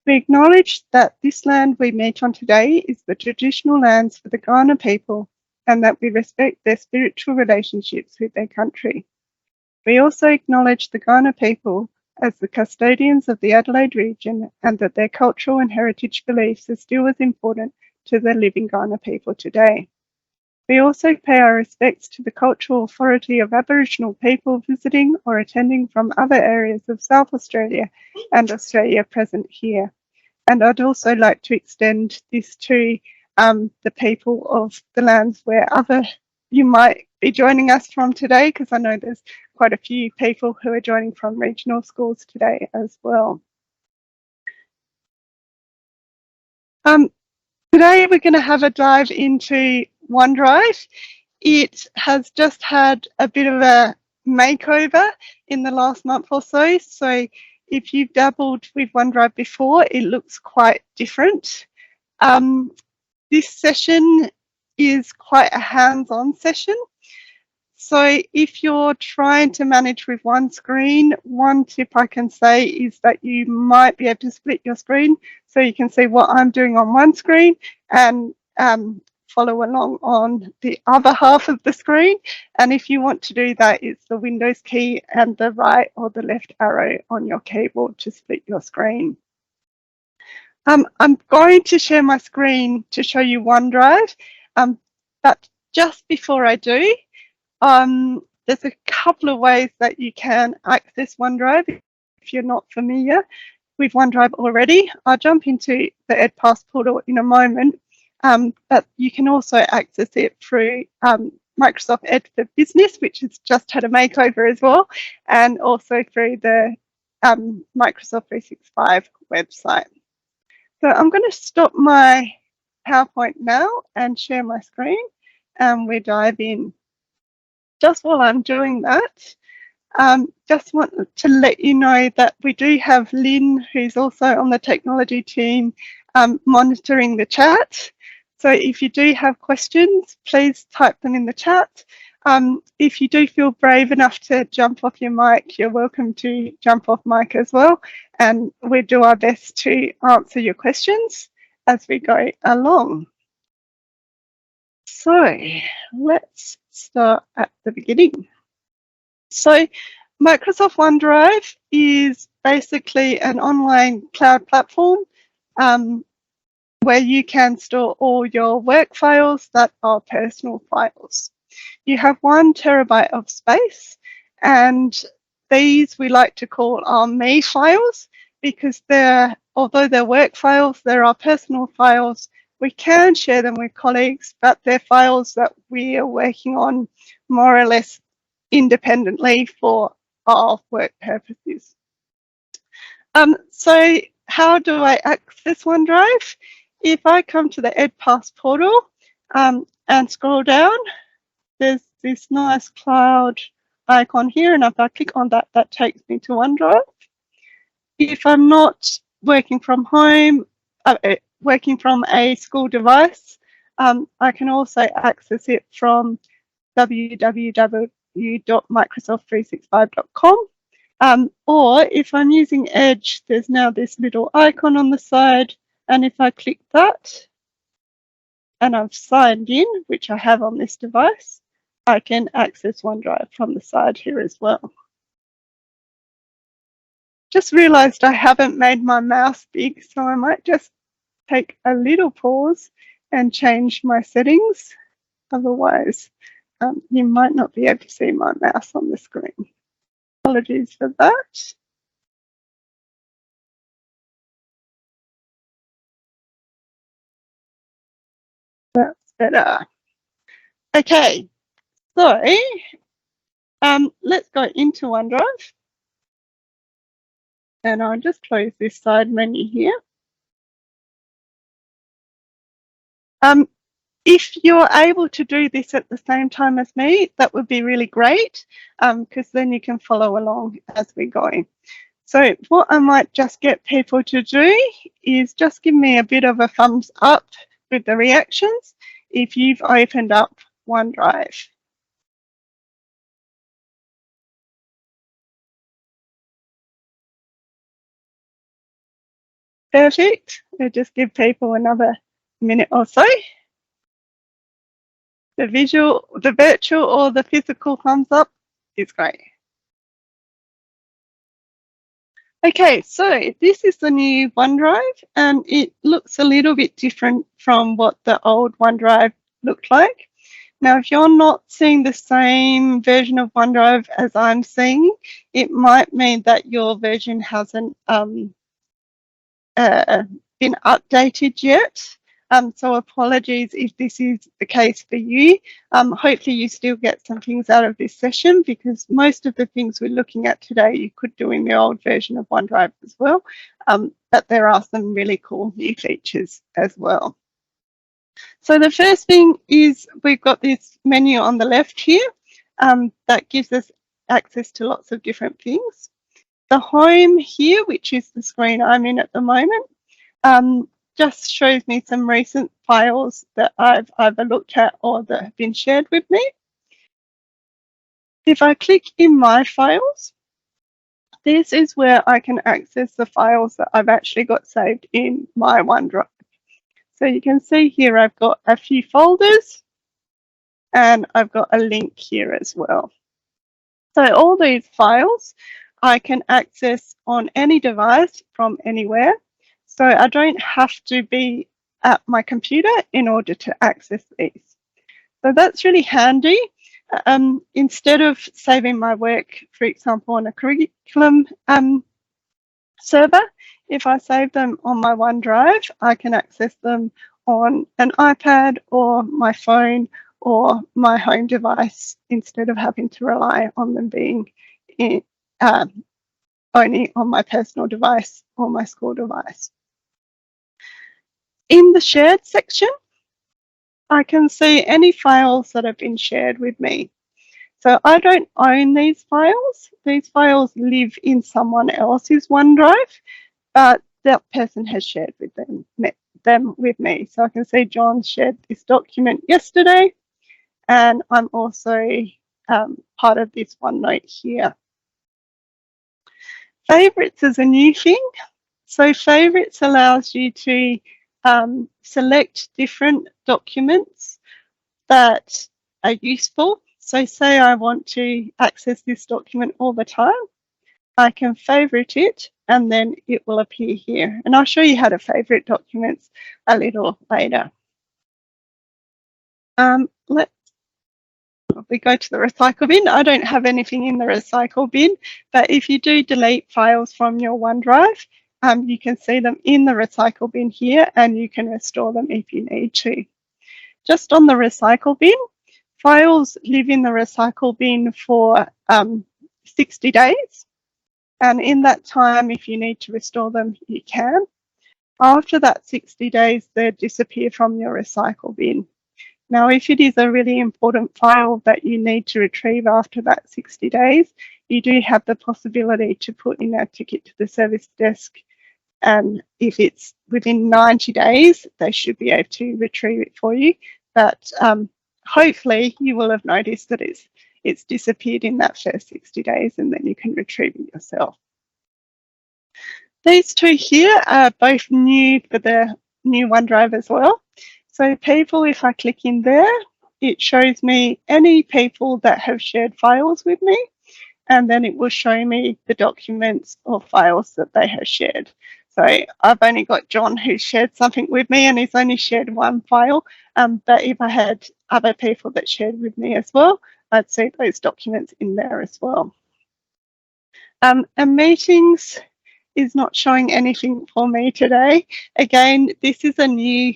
We acknowledge that this land we meet on today is the traditional lands for the Kaurna people and that we respect their spiritual relationships with their country. We also acknowledge the Kaurna people as the custodians of the Adelaide region and that their cultural and heritage beliefs are still as important to the living Kaurna people today. We also pay our respects to the cultural authority of Aboriginal people visiting or attending from other areas of South Australia and Australia present here. And I'd also like to extend this to the people of the lands where you might be joining us from today, because I know there's quite a few people who are joining from regional schools today as well. Today we're going to have a dive into OneDrive. It has just had a bit of a makeover in the last month or so. So if you've dabbled with OneDrive before, it looks quite different. This session is quite a hands-on session. So if you're trying to manage with one screen, one tip I can say is that you might be able to split your screen so you can see what I'm doing on one screen and follow along on the other half of the screen. And if you want to do that, it's the Windows key and the right or the left arrow on your keyboard to split your screen. I'm going to share my screen to show you OneDrive, but just before I do, there's a couple of ways that you can access OneDrive if you're not familiar with OneDrive already. I'll jump into the EdPass portal in a moment, but you can also access it through Microsoft Ed for Business, which has just had a makeover as well, and also through the Microsoft 365 website. So I'm going to stop my PowerPoint now and share my screen, and we dive in. Just while I'm doing that, just want to let you know that we do have Lynn, who's also on the technology team, monitoring the chat. So if you do have questions, please type them in the chat. If you do feel brave enough to jump off your mic, you're welcome to jump off mic as well. And we'll do our best to answer your questions as we go along. So let's start at the beginning. So Microsoft OneDrive is basically an online cloud platform where you can store all your work files that are personal files. You have 1 terabyte of space, and these we like to call our me files because although they're work files, there are personal files. We can share them with colleagues, but they're files that we are working on more or less independently for our work purposes. So how do I access OneDrive? If I come to the EdPass portal and scroll down, there's this nice cloud icon here, and if I click on that, that takes me to OneDrive. If I'm not working from home, working from a school device, I can also access it from www.microsoft365.com. Or if I'm using Edge, there's now this little icon on the side, and if I click that and I've signed in, which I have on this device, I can access OneDrive from the side here as well. Just realized I haven't made my mouse big, so I might just take a little pause and change my settings. Otherwise, you might not be able to see my mouse on the screen. Apologies for that. That's better. Okay, so let's go into OneDrive. And I'll just close this side menu here. If you're able to do this at the same time as me, that would be really great, because then you can follow along as we go. So what I might just get people to do is just give me a bit of a thumbs up with the reactions if you've opened up OneDrive. Perfect. We'll just give people another minute or so. The visual, the virtual or the physical thumbs up is great. Okay, so this is the new OneDrive and it looks a little bit different from what the old OneDrive looked like. Now, if you're not seeing the same version of OneDrive as I'm seeing, it might mean that your version hasn't been updated yet. So apologies if this is the case for you. Hopefully you still get some things out of this session, because most of the things we're looking at today you could do in the old version of OneDrive as well. But there are some really cool new features as well. So the first thing is we've got this menu on the left here that gives us access to lots of different things. The home here, which is the screen I'm in at the moment, just shows me some recent files that I've either looked at or that have been shared with me. If I click in My Files, this is where I can access the files that I've actually got saved in my OneDrive. So you can see here I've got a few folders and I've got a link here as well. So all these files I can access on any device from anywhere. So I don't have to be at my computer in order to access these. So that's really handy. Instead of saving my work, for example, on a curriculum server, if I save them on my OneDrive, I can access them on an iPad or my phone or my home device instead of having to rely on them being only on my personal device or my school device. In the shared section, I can see any files that have been shared with me. So I don't own these files. These files live in someone else's OneDrive, but that person has shared with them with me. So I can see John shared this document yesterday, and I'm also part of this OneNote here. Favorites is a new thing. So favorites allows you to select different documents that are useful. So say I want to access this document all the time, I can favorite it and then it will appear here. And I'll show you how to favorite documents a little later. We go to the recycle bin. I don't have anything in the recycle bin, but if you do delete files from your OneDrive, you can see them in the recycle bin here and you can restore them if you need to. Just on the recycle bin, files live in the recycle bin for 60 days. And in that time, if you need to restore them, you can. After that 60 days, they disappear from your recycle bin. Now, if it is a really important file that you need to retrieve after that 60 days, you do have the possibility to put in a ticket to the service desk. And if it's within 90 days, they should be able to retrieve it for you. But hopefully you will have noticed that it's disappeared in that first 60 days and then you can retrieve it yourself. These two here are both new for the new OneDrive as well. So people, if I click in there, it shows me any people that have shared files with me, and then it will show me the documents or files that they have shared. So I've only got John who shared something with me and he's only shared one file, but if I had other people that shared with me as well, I'd see those documents in there as well. And meetings is not showing anything for me today. Again, this is a new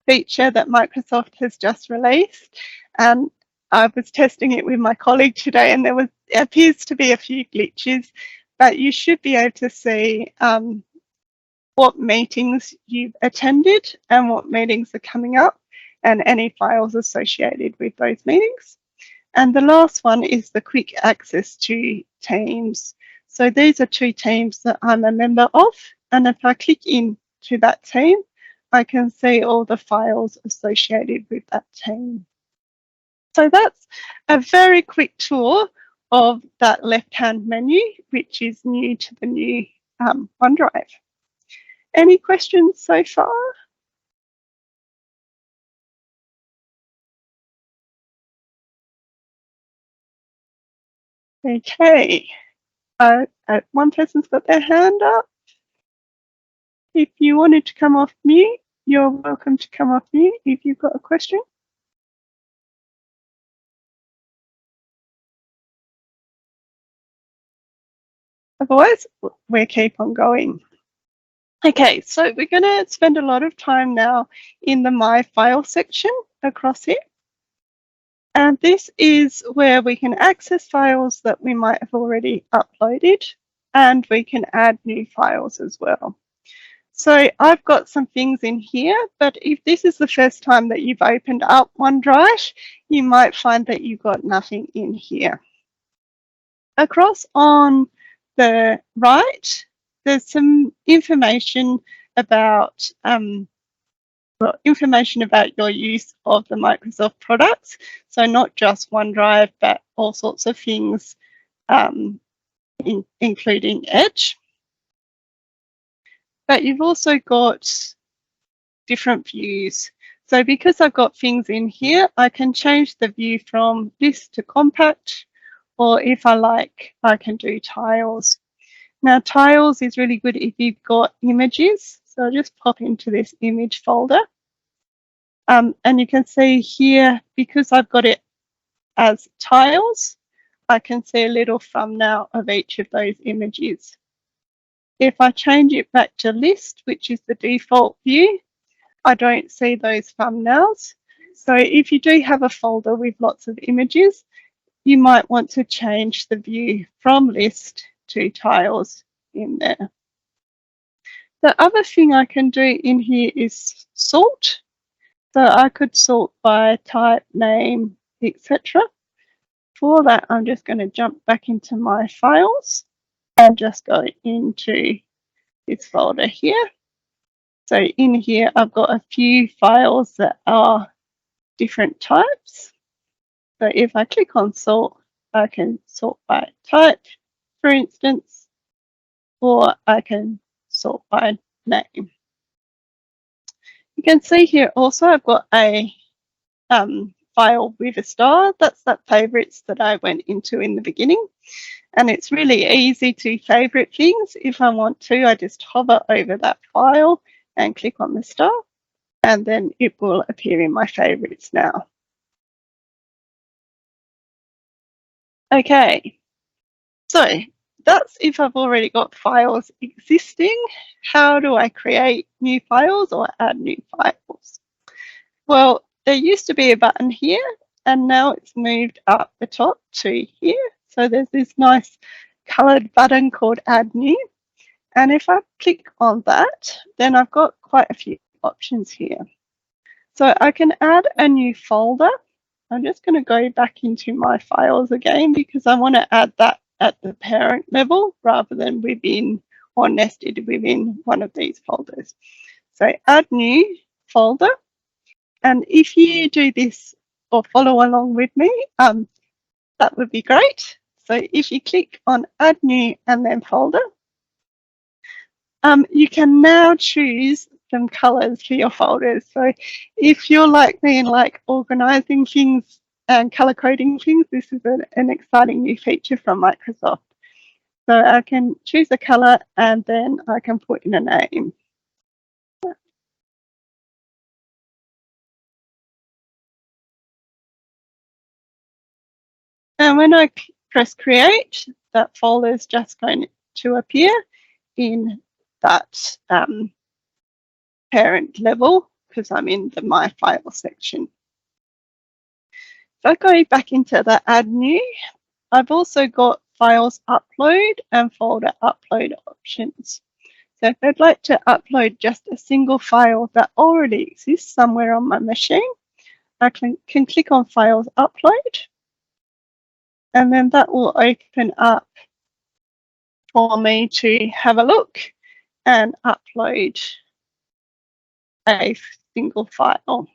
feature that Microsoft has just released. I was testing it with my colleague today and there appears to be a few glitches, but you should be able to see what meetings you've attended and what meetings are coming up and any files associated with those meetings. And the last one is the quick access to Teams. So these are two teams that I'm a member of, and if I click into that team, I can see all the files associated with that team. So that's a very quick tour of that left-hand menu, which is new to the new OneDrive. Any questions so far? Okay. One person's got their hand up. If you wanted to come off mute, you're welcome to come off mute if you've got a question. Otherwise, we'll keep on going. Okay, so we're going to spend a lot of time now in the My File section across here. And this is where we can access files that we might have already uploaded, and we can add new files as well. So I've got some things in here, but if this is the first time that you've opened up OneDrive, you might find that you've got nothing in here. Across on the right, there's some information about information about your use of the Microsoft products. So not just OneDrive, but all sorts of things, including Edge. But you've also got different views. So because I've got things in here, I can change the view from list to compact, or if I like, I can do tiles. Now, tiles is really good if you've got images. So I'll just pop into this image folder. And you can see here, because I've got it as tiles, I can see a little thumbnail of each of those images. If I change it back to list, which is the default view, I don't see those thumbnails. So if you do have a folder with lots of images, you might want to change the view from list to tiles in there. The other thing I can do in here is sort. So I could sort by type, name, etc. For that, I'm just going to jump back into my files and just go into this folder here. So in here, I've got a few files that are different types. So if I click on sort, I can sort by type, for instance, or I can sort by name. You can see here also I've got a file with a star. That's that favorites that I went into in the beginning. And it's really easy to favorite things. If I want to, I just hover over that file and click on the star, and then it will appear in my favorites now. Okay, so that's if I've already got files existing. How do I create new files or add new files? Well, there used to be a button here, and now it's moved up the top to here. So there's this nice coloured button called Add New. And if I click on that, then I've got quite a few options here. So I can add a new folder. I'm just going to go back into my files again because I want to add that at the parent level rather than within or nested within one of these folders. So add new folder. And if you do this or follow along with me, that would be great. So if you click on add new and then folder, you can now choose some colors for your folders. So if you're like me and like organizing things and color coding things, this is an exciting new feature from Microsoft. So I can choose a color and then I can put in a name. And when I press create, that folder is just going to appear in that parent level because I'm in the My File section. If I go back into the Add New, I've also got Files Upload and Folder Upload options. So if I'd like to upload just a single file that already exists somewhere on my machine, I can click on Files Upload, and then that will open up for me to have a look and upload a single file.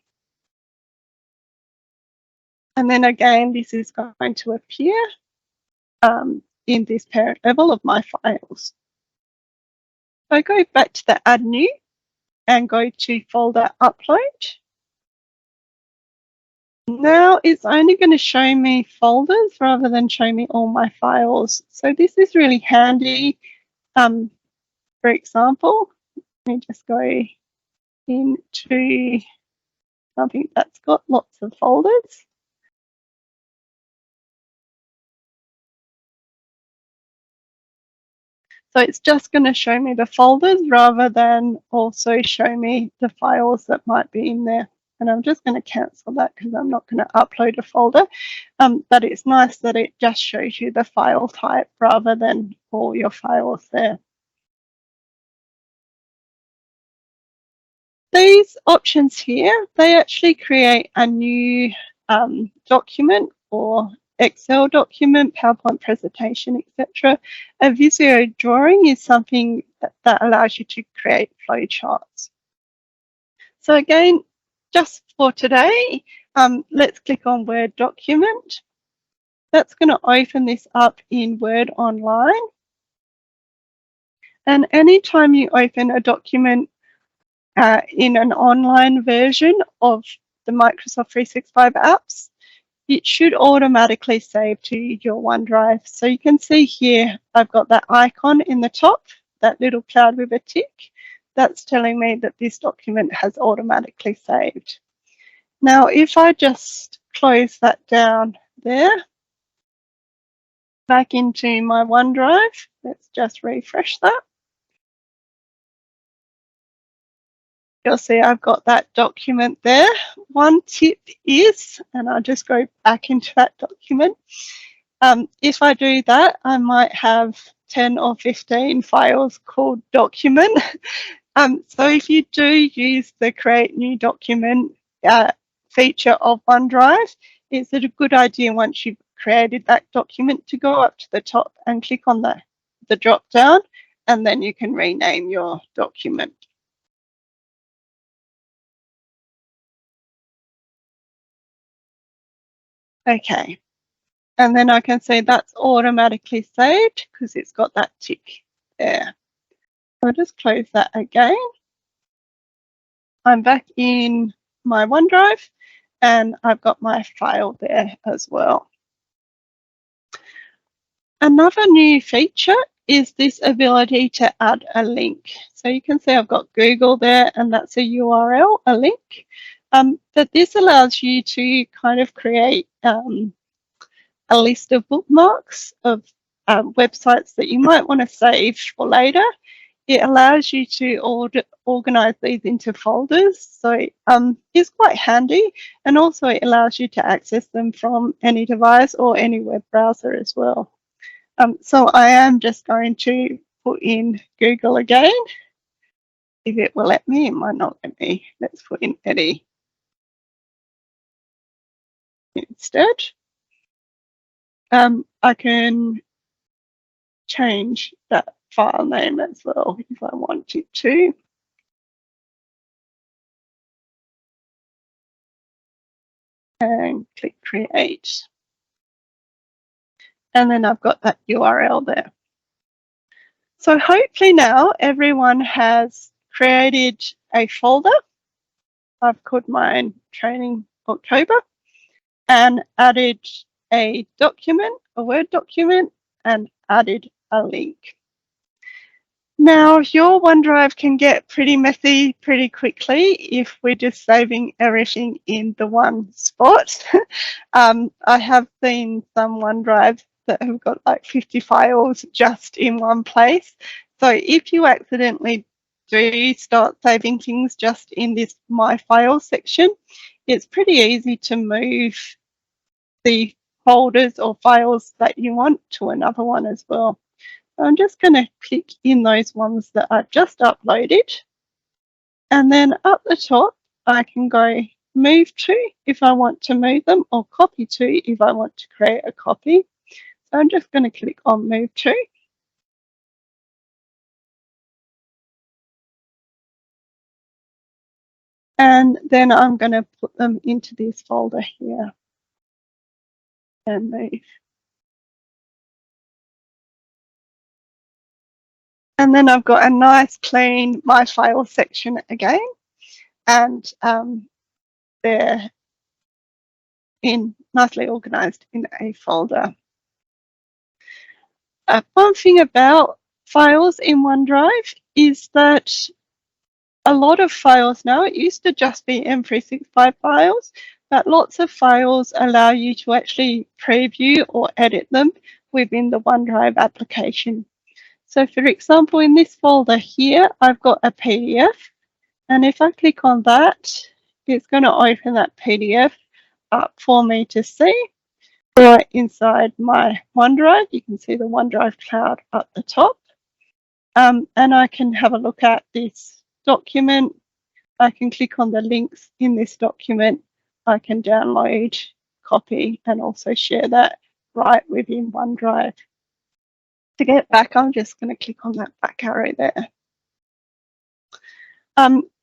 And then again, this is going to appear in this parent level of my files. I go back to the Add New and go to Folder Upload. Now it's only going to show me folders rather than show me all my files. So this is really handy. For example, let me just go into something that's got lots of folders. So it's just going to show me the folders rather than also show me the files that might be in there. And I'm just going to cancel that because I'm not going to upload a folder. But it's nice that it just shows you the file type rather than all your files there. These options here, they actually create a new document or Excel document, PowerPoint presentation, etc. A Visio drawing is something that allows you to create flowcharts. So again, just for today, let's click on Word document. That's going to open this up in Word Online. And anytime you open a document in an online version of the Microsoft 365 apps, it should automatically save to your OneDrive. So you can see here, I've got that icon in the top, that little cloud with a tick. That's telling me that this document has automatically saved. Now, if I just close that down there, back into my OneDrive, let's just refresh that. You'll see I've got that document there. One tip is, and I'll just go back into that document. If I do that, I might have 10 or 15 files called document. So if you do use the create new document feature of OneDrive, it's a good idea once you've created that document to go up to the top and click on the drop down, and then you can rename your document. Okay, and then I can see that's automatically saved because it's got that tick there. I'll just close that again. I'm back in my OneDrive and I've got my file there as well. Another new feature is this ability to add a link. So you can see I've got Google there and that's a URL, a link. But this allows you to kind of create a list of bookmarks of websites that you might want to save for later. It allows you to organize these into folders, so it's quite handy, and also it allows you to access them from any device or any web browser as well. So I am just going to put in Google again. If it will let me, it might not let me. Let's put in Eddie instead. I can change that file name as well if I wanted to. And click create. And then I've got that URL there. So hopefully now everyone has created a folder. I've called mine Training October and added a document, a Word document, and added a link. Now, your OneDrive can get pretty messy pretty quickly if we're just saving everything in the one spot. I have seen some OneDrives that have got like 50 files just in one place. So if you accidentally do start saving things just in this My Files section, it's pretty easy to move the folders or files that you want to another one as well. I'm just going to click in those ones that I've just uploaded. And then up the top, I can go move to if I want to move them, or copy to if I want to create a copy. So I'm just going to click on move to. And then I'm going to put them into this folder here and move. And then I've got a nice clean My Files section again, and they're nicely organised in a folder. One thing about files in OneDrive is that a lot of files now, it used to just be M365 files, but lots of files allow you to actually preview or edit them within the OneDrive application. So for example, in this folder here, I've got a PDF, and if I click on that, it's going to open that PDF up for me to see. Right inside my OneDrive, you can see the OneDrive cloud up the top, and I can have a look at this document. I can click on the links in this document. I can download, copy, and also share that right within OneDrive. To get back, I'm just going to click on that back arrow there.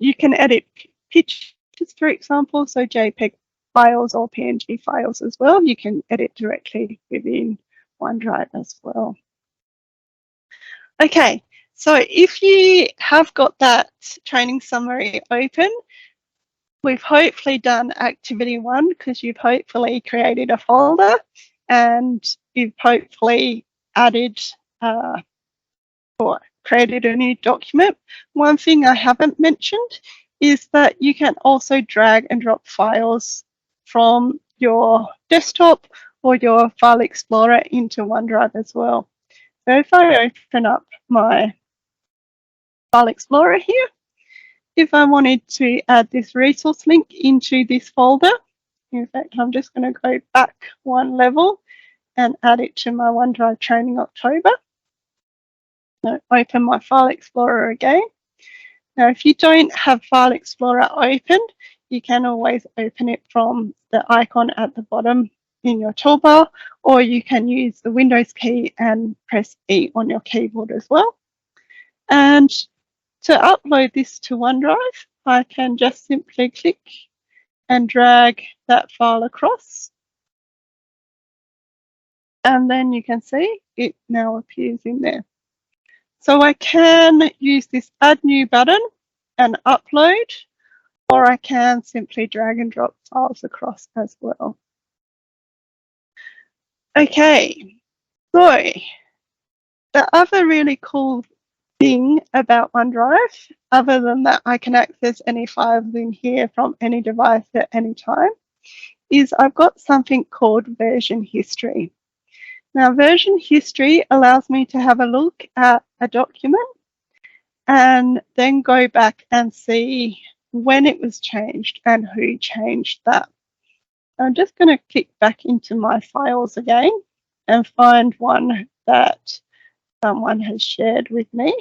You can edit pictures, for example, so JPEG files or PNG files as well. You can edit directly within OneDrive as well. Okay, so if you have got that training summary open, we've hopefully done activity 1 because you've hopefully created a folder and you've hopefully added or created a new document. One thing I haven't mentioned is that you can also drag and drop files from your desktop or your file explorer into OneDrive as well. So if I open up my file explorer here, if I wanted to add this resource link into this folder, in fact, I'm just going to go back one level and add it to my OneDrive Training October. So open my File Explorer again. Now, if you don't have File Explorer opened, you can always open it from the icon at the bottom in your toolbar, or you can use the Windows key and press E on your keyboard as well. And to upload this to OneDrive, I can just simply click and drag that file across. And then you can see it now appears in there. So I can use this Add New button and upload, or I can simply drag and drop files across as well. Okay, so the other really cool thing about OneDrive, other than that I can access any files in here from any device at any time, is I've got something called version history. Now, version history allows me to have a look at a document and then go back and see when it was changed and who changed that. I'm just going to click back into my files again and find one that someone has shared with me.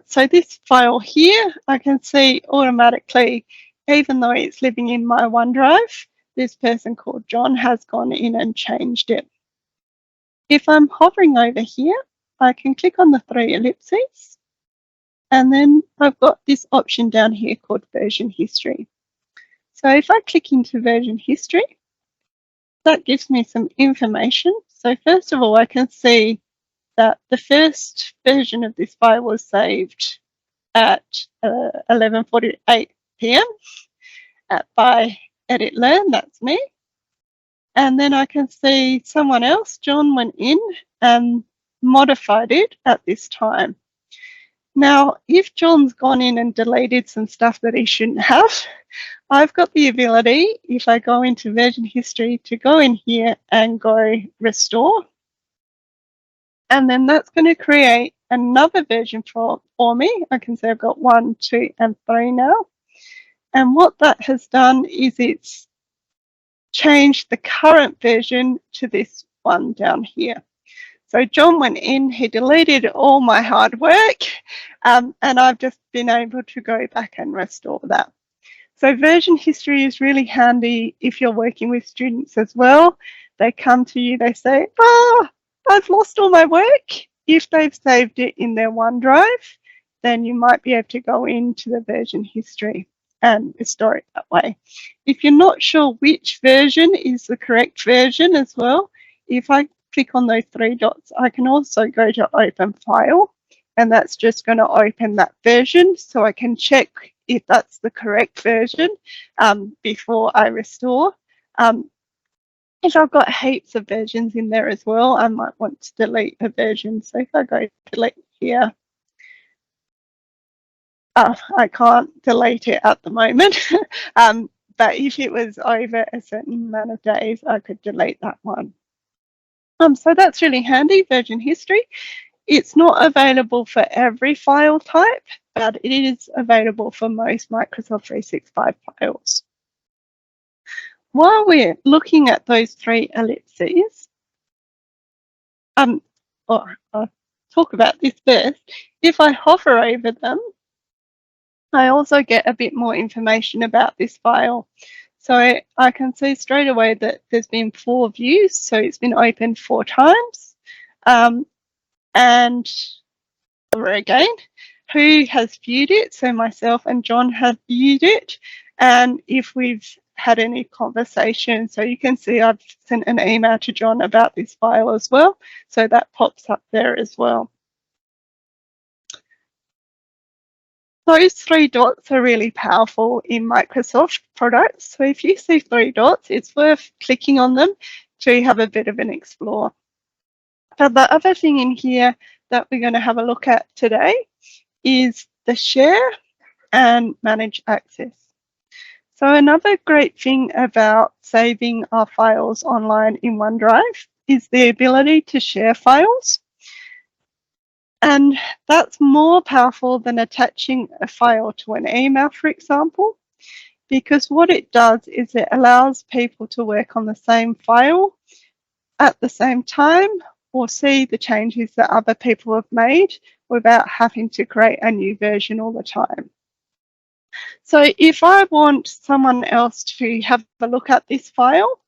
So this file here, I can see automatically, even though it's living in my OneDrive, this person called John has gone in and changed it. If I'm hovering over here, I can click on the 3 ellipses, and then I've got this option down here called version history. So if I click into version history, that gives me some information. So first of all, I can see that the first version of this file was saved at 11:48 p.m. by Edit Learn, that's me. And then I can see someone else, John, went in and modified it at this time. Now, if John's gone in and deleted some stuff that he shouldn't have, I've got the ability, if I go into version history, to go in here and go restore. And then that's going to create another version for me. I can say I've got 1, 2, and 3 now. And what that has done is it's changed the current version to this one down here. So John went in, he deleted all my hard work, and I've just been able to go back and restore that. So version history is really handy if you're working with students as well. They come to you, they say, oh, I've lost all my work. If they've saved it in their OneDrive, then you might be able to go into the version history and restore it that way. If you're not sure which version is the correct version as well, if I click on those three dots, I can also go to Open File, and that's just going to open that version, so I can check if that's the correct version before I restore. If I've got heaps of versions in there as well, I might want to delete a version. So if I go delete here, I can't delete it at the moment. But if it was over a certain amount of days, I could delete that one. So that's really handy, version history. It's not available for every file type, but it is available for most Microsoft 365 files. While we're looking at those three ellipses, I'll talk about this first. If I hover over them, I also get a bit more information about this file. So I can see straight away that there's been 4 views, so it's been opened 4 times. And over again, who has viewed it? So myself and John have viewed it. And if we've had any conversation, so you can see I've sent an email to John about this file as well. So that pops up there as well. Those 3 dots are really powerful in Microsoft products. So if you see 3 dots, it's worth clicking on them to have a bit of an explore. But the other thing in here that we're going to have a look at today is the share and manage access. So another great thing about saving our files online in OneDrive is the ability to share files. And that's more powerful than attaching a file to an email, for example, because what it does is it allows people to work on the same file at the same time or see the changes that other people have made without having to create a new version all the time. So if I want someone else to have a look at this file,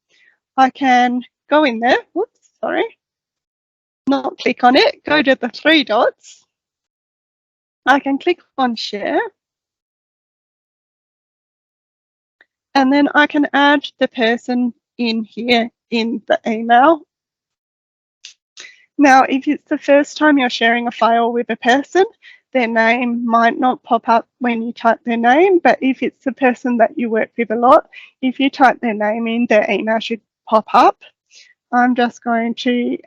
I can go in there, whoops, sorry, not click on it, go to the 3 dots. I can click on share. And then I can add the person in here in the email. Now, if it's the first time you're sharing a file with a person, their name might not pop up when you type their name, but if it's the person that you work with a lot, if you type their name in, their email should pop up. I'm just going to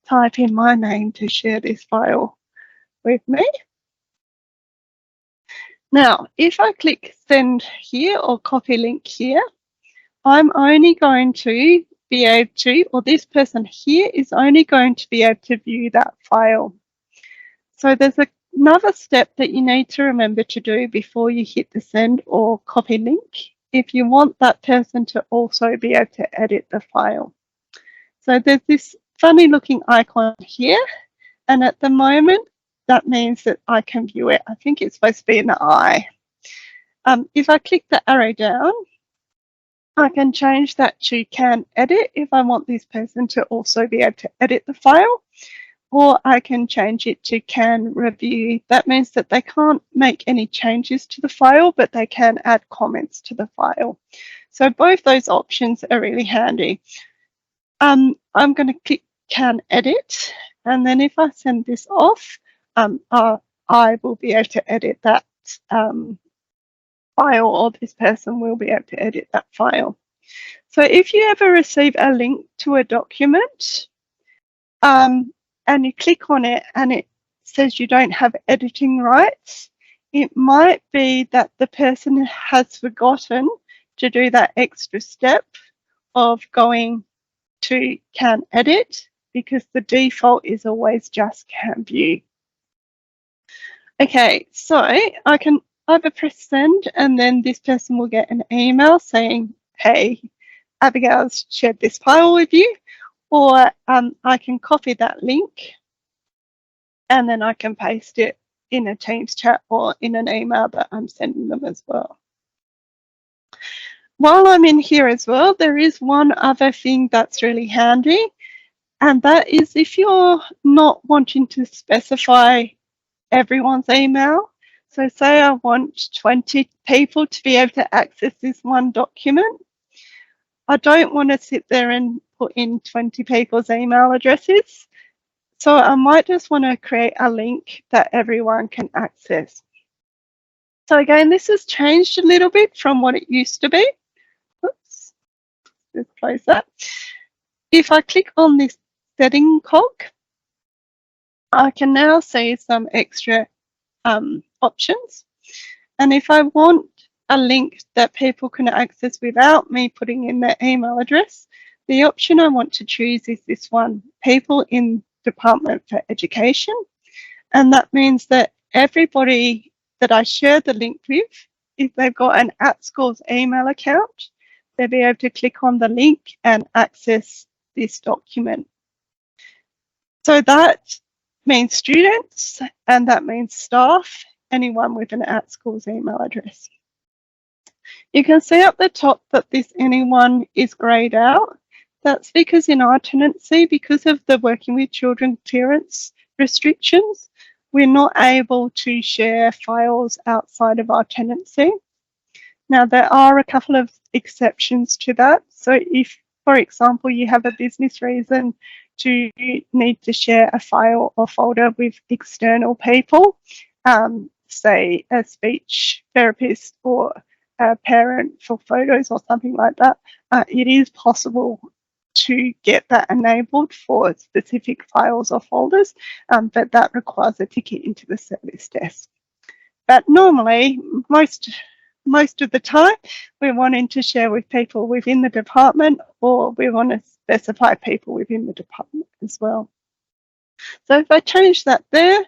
type in my name to share this file with me. Now, if I click send here or copy link here, I'm only going to be able to, or this person here is only going to be able to view that file. So there's another step that you need to remember to do before you hit the send or copy link if you want that person to also be able to edit the file. So there's this funny looking icon here, and at the moment that means that I can view it. I think it's supposed to be an eye. If I click the arrow down, I can change that to can edit if I want this person to also be able to edit the file, or I can change it to can review. That means that they can't make any changes to the file, but they can add comments to the file. So both those options are really handy. I'm going to click can edit, and then if I send this off, I will be able to edit that file, or this person will be able to edit that file. So if you ever receive a link to a document and you click on it and it says you don't have editing rights, it might be that the person has forgotten to do that extra step of going to can edit, because the default is always just can view. Okay, so I can either press send and then this person will get an email saying, hey, Abigail's shared this file with you, or I can copy that link and then I can paste it in a Teams chat or in an email that I'm sending them as well. While I'm in here as well, there is one other thing that's really handy, and that is if you're not wanting to specify everyone's email. So say I want 20 people to be able to access this one document. I don't want to sit there and put in 20 people's email addresses. So I might just want to create a link that everyone can access. So again, this has changed a little bit from what it used to be. Oops, let's close that. If I click on this setting cog, I can now see some extra options. And if I want a link that people can access without me putting in their email address, the option I want to choose is this one, People in Department for Education. And that means that everybody that I share the link with, if they've got an @schools email account, they'll be able to click on the link and access this document. So that means students, and that means staff, anyone with an @schools email address. You can see up the top that this anyone is greyed out. That's because in our tenancy, because of the working with children clearance restrictions, we're not able to share files outside of our tenancy. Now, there are a couple of exceptions to that. So if, for example, you have a business reason to need to share a file or folder with external people, say a speech therapist or a parent for photos or something like that, it is possible to get that enabled for specific files or folders, but that requires a ticket into the service desk. But normally, most of the time, we're wanting to share with people within the department, or we want to specify people within the department as well. So if I change that there,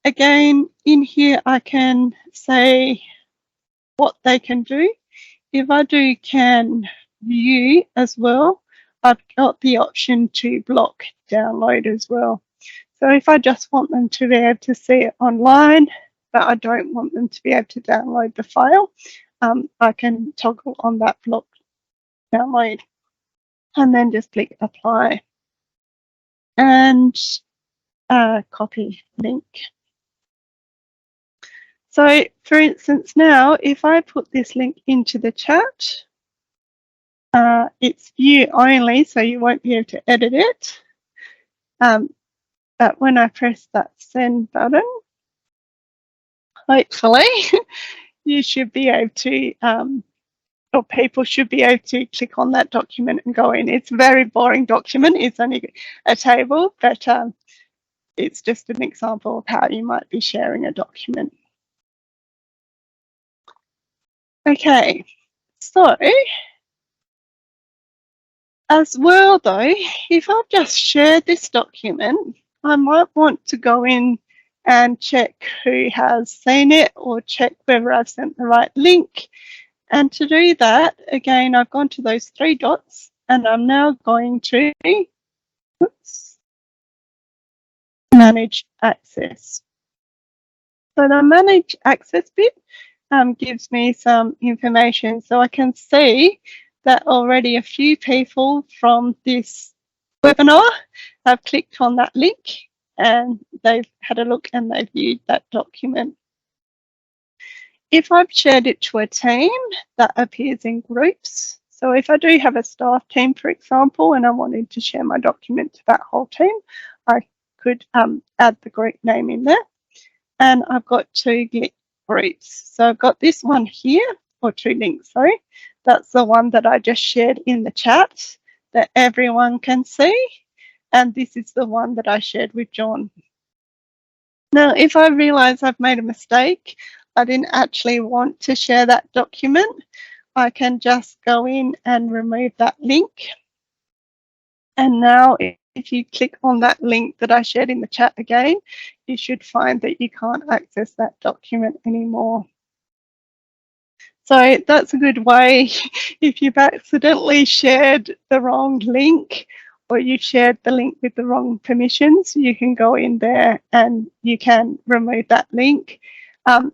again, in here, I can say what they can do. If I do can view as well, I've got the option to block download as well. So if I just want them to be able to see it online, but I don't want them to be able to download the file, I can toggle on that block download and then just click apply and copy link. So for instance, now if I put this link into the chat, it's view only, so you won't be able to edit it. But when I press that send button, hopefully you should be able to, or people should be able to click on that document and go in. It's a very boring document. It's only a table, but it's just an example of how you might be sharing a document. Okay, so as well though, if I've just shared this document, I might want to go in and check who has seen it or check whether I've sent the right link. And to do that, again, I've gone to those three dots and I'm now going to manage access. So the manage access bit gives me some information. So I can see that already a few people from this webinar have clicked on that link and they've had a look and they've viewed that document. If I've shared it to a team, that appears in groups. So if I do have a staff team, for example, and I wanted to share my document to that whole team, I could add the group name in there. And I've got two groups. So I've got this one here, or two links, sorry. That's the one that I just shared in the chat that everyone can see. And this is the one that I shared with John. Now, if I realize I've made a mistake, I didn't actually want to share that document, I can just go in and remove that link. And now if you click on that link that I shared in the chat again, you should find that you can't access that document anymore. So that's a good way if you've accidentally shared the wrong link or you shared the link with the wrong permissions, you can go in there and you can remove that link.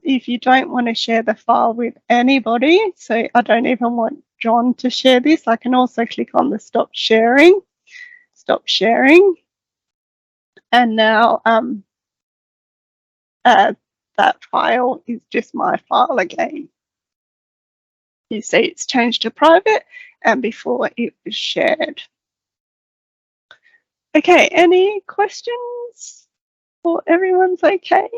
If you don't want to share the file with anybody, so I don't even want John to share this, I can also click on the stop sharing, and now that file is just my file again. You see it's changed to private and before it was shared. Okay, any questions? Or everyone's okay?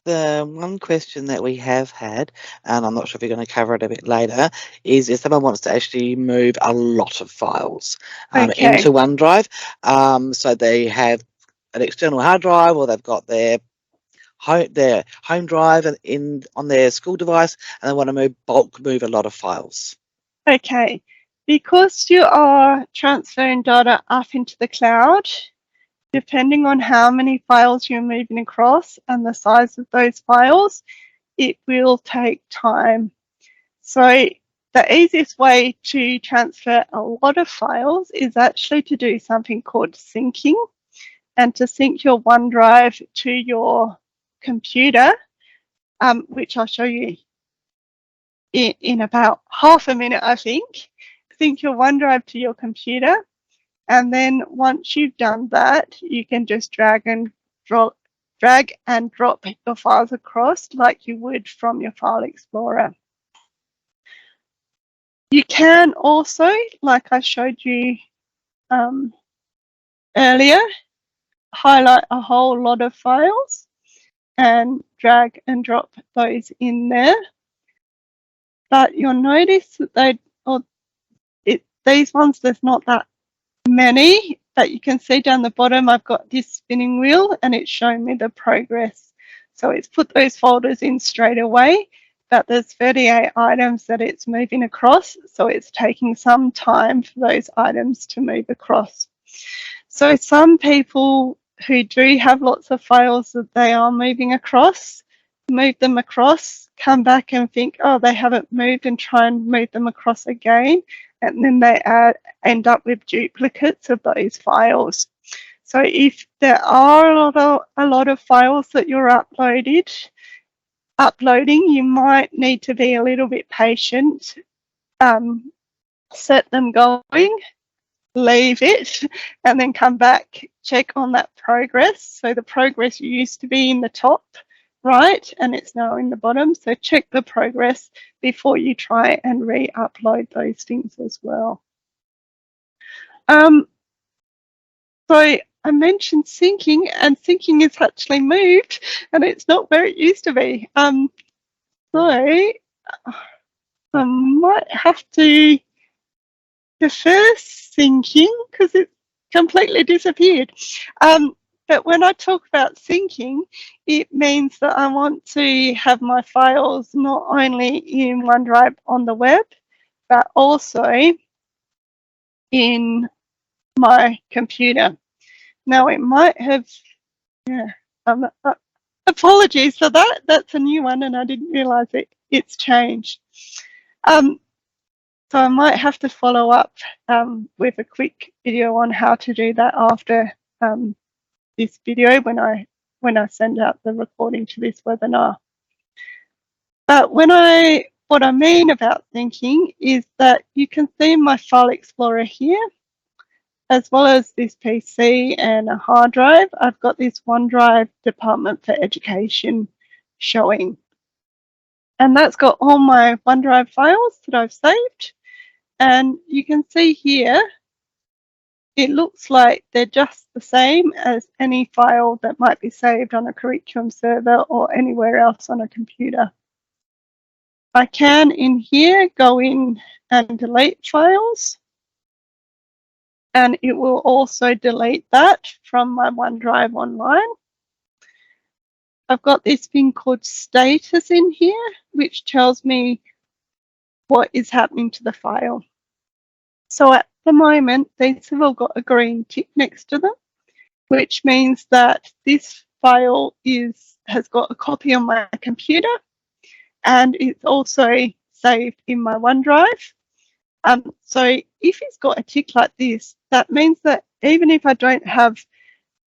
The one question that we have had, and I'm not sure if you're going to cover it a bit later, is if someone wants to actually move a lot of files Okay. into OneDrive. So they have an external hard drive, or they've got their home drive on their school device, and they want to move a lot of files. Okay. Because you are transferring data up into the cloud, depending on how many files you're moving across and the size of those files, it will take time. So the easiest way to transfer a lot of files is actually to do something called syncing, and to sync your OneDrive to your computer, which I'll show you in about half a minute, I think. Sync your OneDrive to your computer, and then once you've done that, you can just drag and drop your files across like you would from your File Explorer. You can also, like I showed you earlier, highlight a whole lot of files and drag and drop those in there. But you'll notice that these ones, there's not that many, but you can see down the bottom I've got this spinning wheel and it's showing me the progress. So it's put those folders in straight away, but there's 38 items that it's moving across, so it's taking some time for those items to move across. So some people who do have lots of files that they are moving across, move them across, come back and think, oh, they haven't moved, and try and move them across again, and then they end up with duplicates of those files. So if there are a lot of files that you're uploading, you might need to be a little bit patient, set them going, leave it, and then come back, check on that progress. So the progress used to be in the top right, and it's now in the bottom. So check the progress before you try and re-upload those things as well. So I mentioned syncing, and syncing is actually moved, and it's not where it used to be. So I might have to defer syncing because it completely disappeared. But when I talk about syncing, it means that I want to have my files not only in OneDrive on the web, but also in my computer. Now it might have, yeah, apologies for that. That's a new one and I didn't realise it's changed. So I might have to follow up with a quick video on how to do that after this video when I send out the recording to this webinar. But what I mean about syncing is that you can see my File Explorer here, as well as this PC and a hard drive. I've got this OneDrive Department for Education showing. And that's got all my OneDrive files that I've saved. And you can see here, it looks like they're just the same as any file that might be saved on a curriculum server or anywhere else on a computer. I can, in here, go in and delete files, and it will also delete that from my OneDrive online. I've got this thing called status in here, which tells me what is happening to the file. So at the moment, these have all got a green tick next to them, which means that this file has got a copy on my computer, and it's also saved in my OneDrive. So if it's got a tick like this, that means that even if I don't have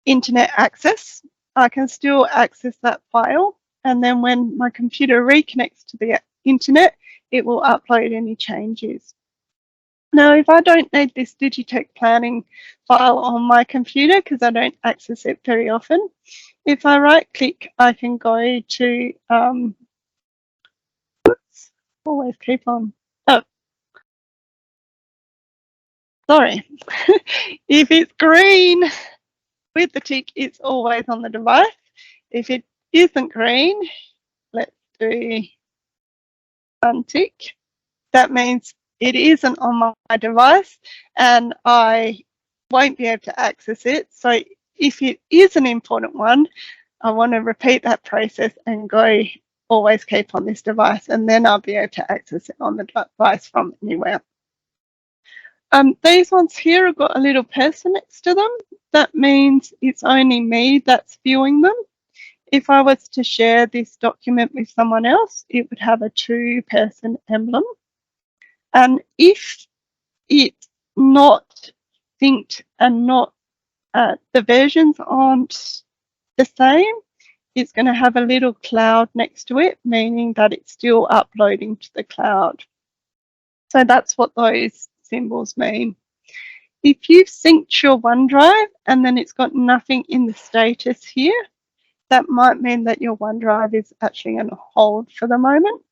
internet access, I can still access that file. And then when my computer reconnects to the internet, it will upload any changes. Now, if I don't need this Digitech planning file on my computer because I don't access it very often, if I right click, I can go to, always keep on, Sorry. If it's green with the tick, it's always on the device. If it isn't green, let's do untick. That means it isn't on my device and I won't be able to access it. So if it is an important one, I want to repeat that process and go always keep on this device, and then I'll be able to access it on the device from anywhere. These ones here have got a little person next to them. That means it's only me that's viewing them. If I was to share this document with someone else, it would have a two-person emblem. And if it's not synced and not the versions aren't the same, it's going to have a little cloud next to it, meaning that it's still uploading to the cloud. So that's what those symbols mean. If you've synced your OneDrive and then it's got nothing in the status here, that might mean that your OneDrive is actually on hold for the moment.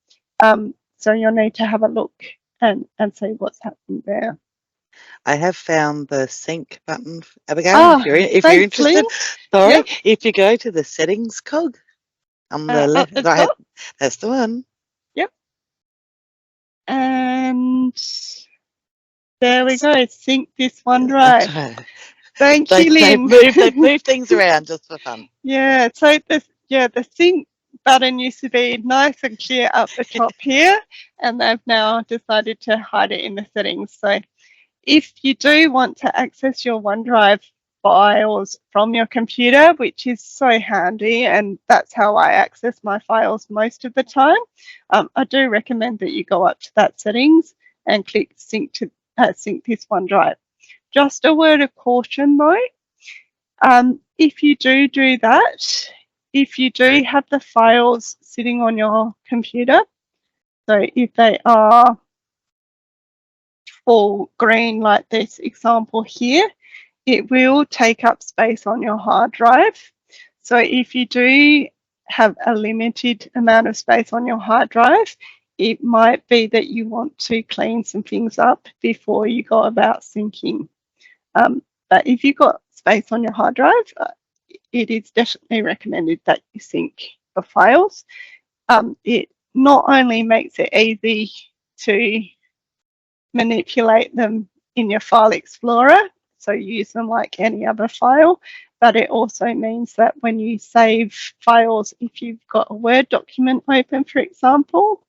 So you'll need to have a look and see what's happening there. I have found the sync button, Abigail, if you're interested. Lynn. Sorry, Yep. if you go to the settings cog on the left, that's the one. Yep. And there we go, sync this OneDrive. Thank you, Lynn. They've moved things around just for fun. Yeah, so the sync button used to be nice and clear up the top here, and they've now decided to hide it in the settings. So if you do want to access your OneDrive files from your computer, which is so handy, and that's how I access my files most of the time, I do recommend that you go up to that settings and click sync this OneDrive. Just a word of caution though, if you do that, if you do have the files sitting on your computer, so if they are full green like this example here, it will take up space on your hard drive. So if you do have a limited amount of space on your hard drive, it might be that you want to clean some things up before you go about syncing. But if you've got space on your hard drive, it is definitely recommended that you sync the files. It not only makes it easy to manipulate them in your file explorer, so use them like any other file, but it also means that when you save files, if you've got a Word document open, for example,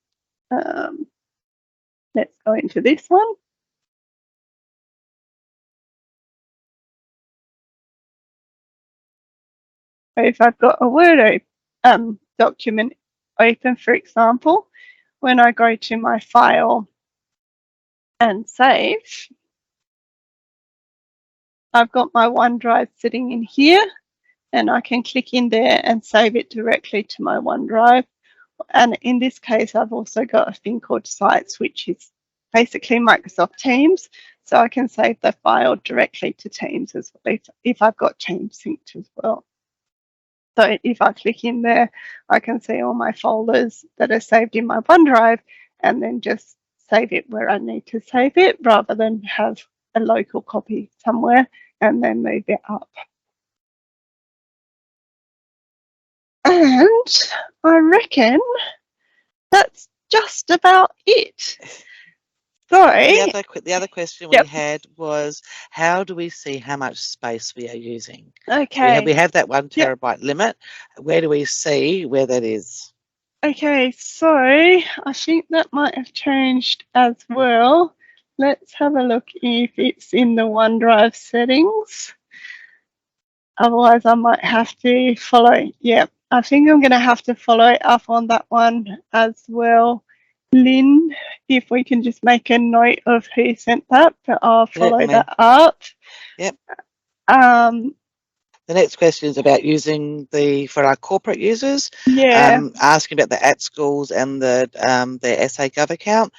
let's go into this one. If I've got a Word document open, for example, when I go to my file and save, I've got my OneDrive sitting in here, and I can click in there and save it directly to my OneDrive. And in this case, I've also got a thing called Sites, which is basically Microsoft Teams. So I can save the file directly to Teams as well, if I've got Teams synced as well. So if I click in there, I can see all my folders that are saved in my OneDrive and then just save it where I need to save it rather than have a local copy somewhere and then move it up. And I reckon that's just about it. Sorry. The other question we had was, how do we see how much space we are using? Okay. We have that 1 terabyte limit. Where do we see where that is? Okay, so I think that might have changed as well. Let's have a look if it's in the OneDrive settings. Otherwise, I might have to follow. Yeah, I think I'm going to have to follow it up on that one as well. Lynn, if we can just make a note of who sent that, but I'll follow that up. Yep. The next question is about using for our corporate users. Yeah. Asking about the @schools and the SA Gov account.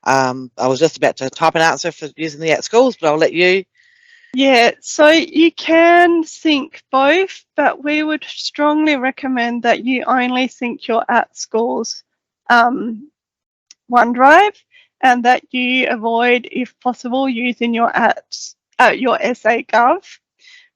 I was just about to type an answer for using the @schools, but I'll let you. Yeah, so you can sync both, but we would strongly recommend that you only sync your @schools OneDrive, and that you avoid, if possible, using your SA Gov.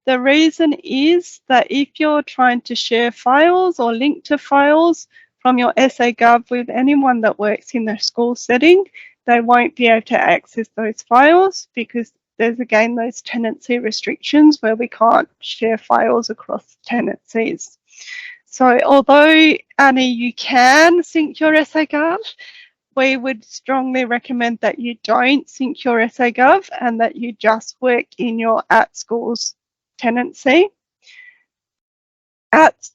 The reason is that if you're trying to share files or link to files from your SA Gov with anyone that works in the school setting, they won't be able to access those files because there's again those tenancy restrictions where we can't share files across tenancies. So although, Annie, you can sync your SA Gov, we would strongly recommend that you don't sync your SA Gov and that you just work in your @schools tenancy.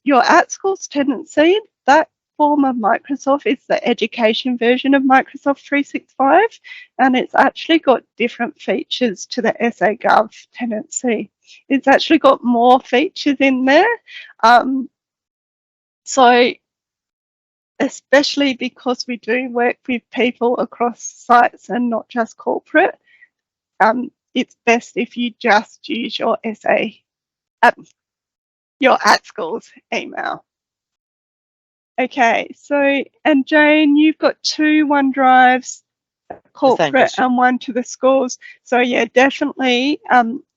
Your @schools tenancy, that form of Microsoft is the education version of Microsoft 365, and it's actually got different features to the SA Gov tenancy. It's actually got more features in there. So especially because we do work with people across sites and not just corporate, it's best if you just use your your @schools email. Okay, so, and Jane, you've got 2 OneDrives, corporate and 1 to the schools. So yeah, definitely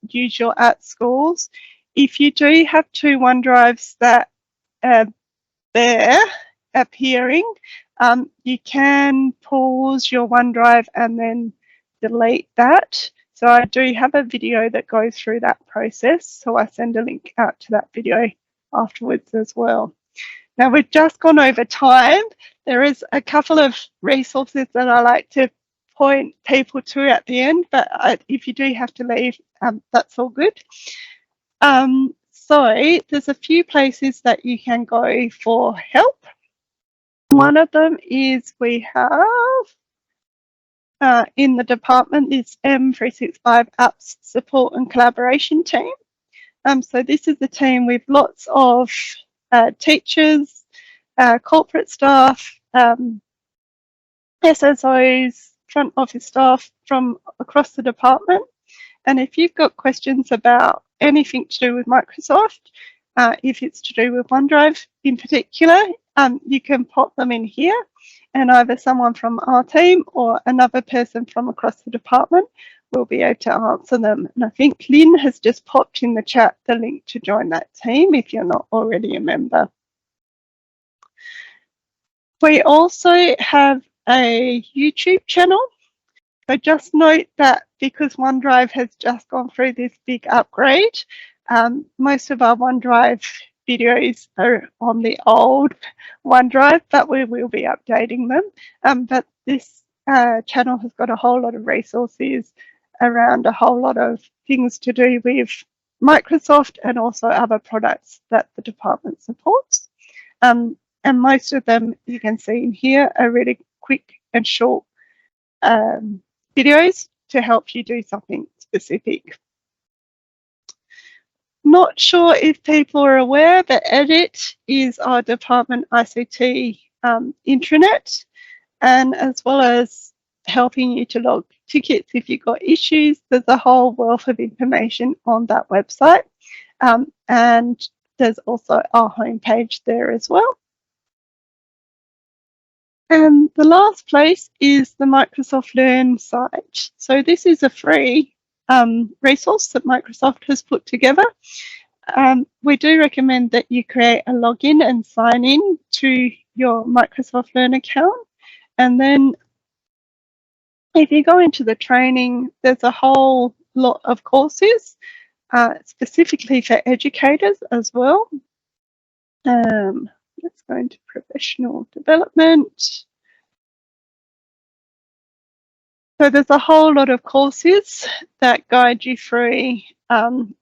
use your @schools. If you do have 2 OneDrives that are there appearing, you can pause your OneDrive and then delete that. So I do have a video that goes through that process, so I send a link out to that video afterwards as well. Now we've just gone over time. There is a couple of resources that I like to point people to at the end, but if you do have to leave, that's all good. So there's a few places that you can go for help. One of them is we have in the department is M365 Apps Support and Collaboration team. So this is the team with lots of teachers, corporate staff, SSOs, front office staff from across the department. And if you've got questions about anything to do with Microsoft, if it's to do with OneDrive in particular, you can pop them in here, and either someone from our team or another person from across the department will be able to answer them. And I think Lynn has just popped in the chat the link to join that team if you're not already a member. We also have a YouTube channel. So just note that because OneDrive has just gone through this big upgrade, most of our OneDrive videos are on the old OneDrive, but we will be updating them. But this channel has got a whole lot of resources around a whole lot of things to do with Microsoft and also other products that the department supports. And most of them you can see in here are really quick and short videos to help you do something specific. Not sure if people are aware, but Edit is our department ICT intranet, and as well as helping you to log tickets if you've got issues, there's a whole wealth of information on that website. And there's also our homepage there as well. And the last place is the Microsoft Learn site. So this is a free resource that Microsoft has put together. We do recommend that you create a login and sign in to your Microsoft Learn account. And then if you go into the training, there's a whole lot of courses specifically for educators as well. Let's go into professional development. So there's a whole lot of courses that guide you through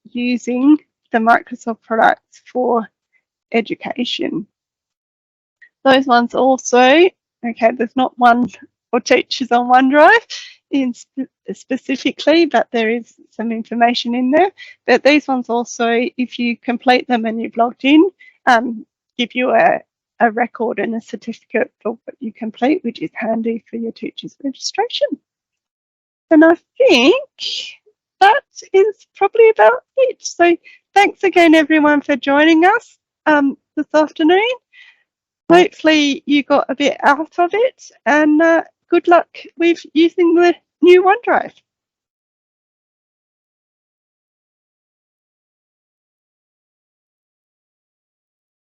using the Microsoft products for education. Those ones also, okay, there's not one for teachers on OneDrive specifically, but there is some information in there. But these ones also, if you complete them and you've logged in, give you a record and a certificate for what you complete, which is handy for your teacher's registration. And I think that is probably about it. So thanks again, everyone, for joining us this afternoon. Hopefully you got a bit out of it, and good luck with using the new OneDrive.